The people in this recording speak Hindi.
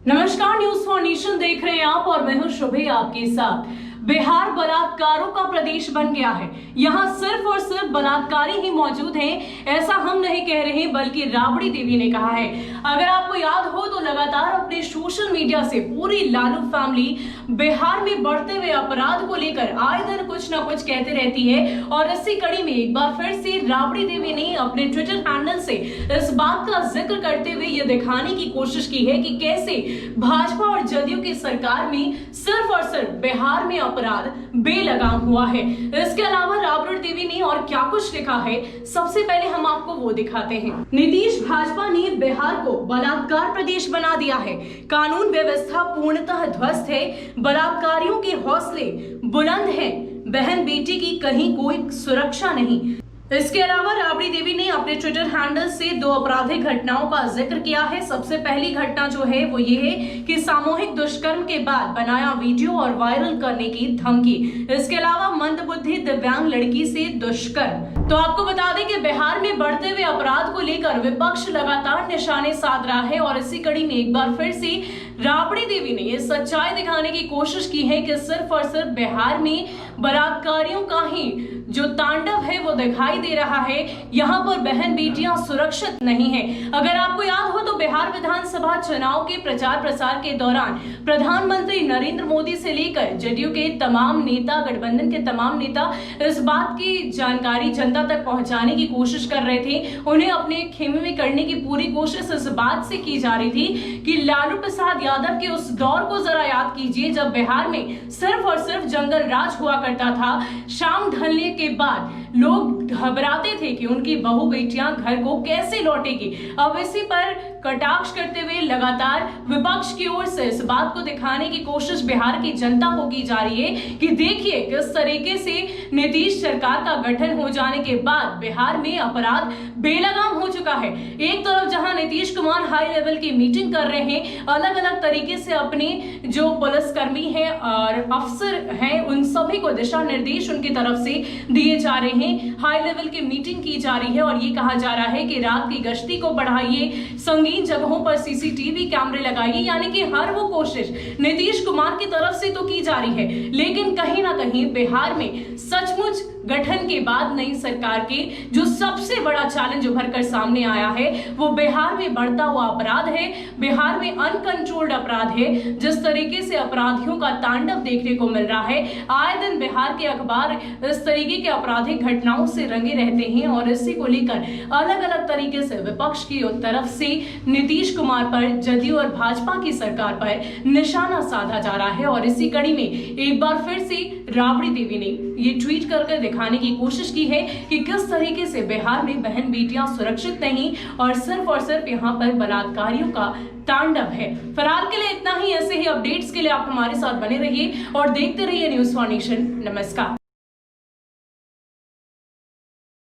नमस्कार, न्यूज फॉर नेशन देख रहे हैं आप और मैं हूं शुभे आपके साथ। बिहार बलात्कारों का प्रदेश बन गया है। यहाँ सिर्फ और सिर्फ बलात्कारी ही मौजूद हैं, ऐसा हम नहीं कह रहे बल्कि राबड़ी देवी ने कहा है। अगर आपको याद हो तो लगातार अपने सोशल मीडिया से पूरी लालू फैमिली बिहार में बढ़ते हुए अपराध को लेकर आए दिन कुछ न कुछ कहते रहती है और इसी कड़ी में एक बार फिर से राबड़ी देवी ने अपने ट्विटर हैंडल से इस बात का जिक्र करते हुए यह दिखाने की कोशिश की है कि कैसे भाजपा और जदयू की सरकार में सिर्फ और सिर्फ बिहार में अपराध बेलगाम हुआ है। इसके अलावा राबड़ी देवी ने और क्या कुछ लिखा है, सबसे पहले हम आपको वो दिखाते हैं। नीतीश भाजपा ने बिहार को बलात्कार प्रदेश बना दिया है। कानून व्यवस्था पूर्णतः ध्वस्त है। बलात्कारियों के हौसले बुलंद हैं। बहन बेटी की कहीं कोई सुरक्षा नहीं। इसके अलावा राबड़ी देवी ने अपने ट्विटर हैंडल से दो आपराधिक घटनाओं का जिक्र किया है। सबसे पहली घटना जो है वो ये है कि सामूहिक दुष्कर्म के बाद बनाया वीडियो और वायरल करने की धमकी। इसके अलावा मंदबुद्धि दिव्यांग लड़की से दुष्कर्म। तो आपको बता दें कि बिहार में बढ़ते हुए अपराध को लेकर विपक्ष लगातार निशाने साध रहा है और इसी कड़ी में एक बार फिर से राबड़ी देवी ने ये सच्चाई दिखाने की कोशिश की है कि सिर्फ और सिर्फ बिहार में बलात्कारियों का ही जो तांडव है वो दिखाई दे रहा है। यहाँ पर बहन बेटियां सुरक्षित नहीं है। अगर आपको याद हो तो बिहार विधानसभा चुनाव के प्रचार प्रसार के दौरान प्रधानमंत्री नरेंद्र मोदी से लेकर जदयू के तमाम नेता, गठबंधन के तमाम नेता इस बात की जानकारी जनता तक पहुंचाने की कोशिश कर रहे थे। उन्हें अपने खेमे में करने की पूरी कोशिश इस बात से की जा रही थी कि लालू प्रसाद यादव के उस दौर को जरा याद कीजिए जब बिहार में सिर्फ और सिर्फ जंगल राज हुआ करता था। शाम ढलने के बाद लोग घबराते थे कि उनकी बहू बेटियां घर को कैसे लौटेगी। अब इसी पर कटाक्ष करते हुए लगातार विपक्ष की ओर से इस बात को दिखाने की कोशिश बिहार की जनता को की जा रही है कि देखिए किस तरीके से नीतीश सरकार का गठन हो जाने के बाद बिहार में अपराध बेलगाम हो चुका है। एक तरफ जहां नीतीश कुमार हाई लेवल की मीटिंग कर रहे हैं, अलग अलग तरीके से अपने जो पुलिसकर्मी हैं और अफसर हैं उन सभी को दिशा निर्देश उनकी तरफ से दिए जा रहे हैं। हाई लेवल की मीटिंग की जा रही है और ये कहा जा रहा है कि रात की गश्ती को बढ़ाइए, संगीन जगहों पर सीसीटीवी कैमरे लगाइए, यानी कि हर वो कोशिश नीतीश कुमार की तरफ से तो की जा रही है। लेकिन कहीं ना कहीं बिहार में सचमुच गठन के बाद नई सरकार के जो सबसे बड़ा चैलेंज उभर कर सामने आया है वो बिहार में बढ़ता हुआ अपराध है। बिहार में अनकंट्रोल्ड अपराध है। जिस तरीके से अपराधियों का तांडव देखने को मिल रहा है, आए दिन बिहार के अखबार इस तरीके के आपराधिक घटनाओं से रंगे रहते हैं और इसी को लेकर अलग अलग तरीके से विपक्ष की तरफ से नीतीश कुमार पर, जदयू और भाजपा की सरकार पर निशाना साधा जा रहा है। और इसी कड़ी में एक बार फिर से राबड़ी देवी ने ये ट्वीट करके दिखाने की कोशिश की है कि किस तरीके से बिहार में बहन बेटियां सुरक्षित नहीं और सिर्फ यहाँ पर बलात्कारियों का तांडव है। फिलहाल के लिए इतना ही। ऐसे ही अपडेट्स के लिए आप हमारे साथ बने रहिए और देखते रहिए न्यूज फॉर नेशन। नमस्कार।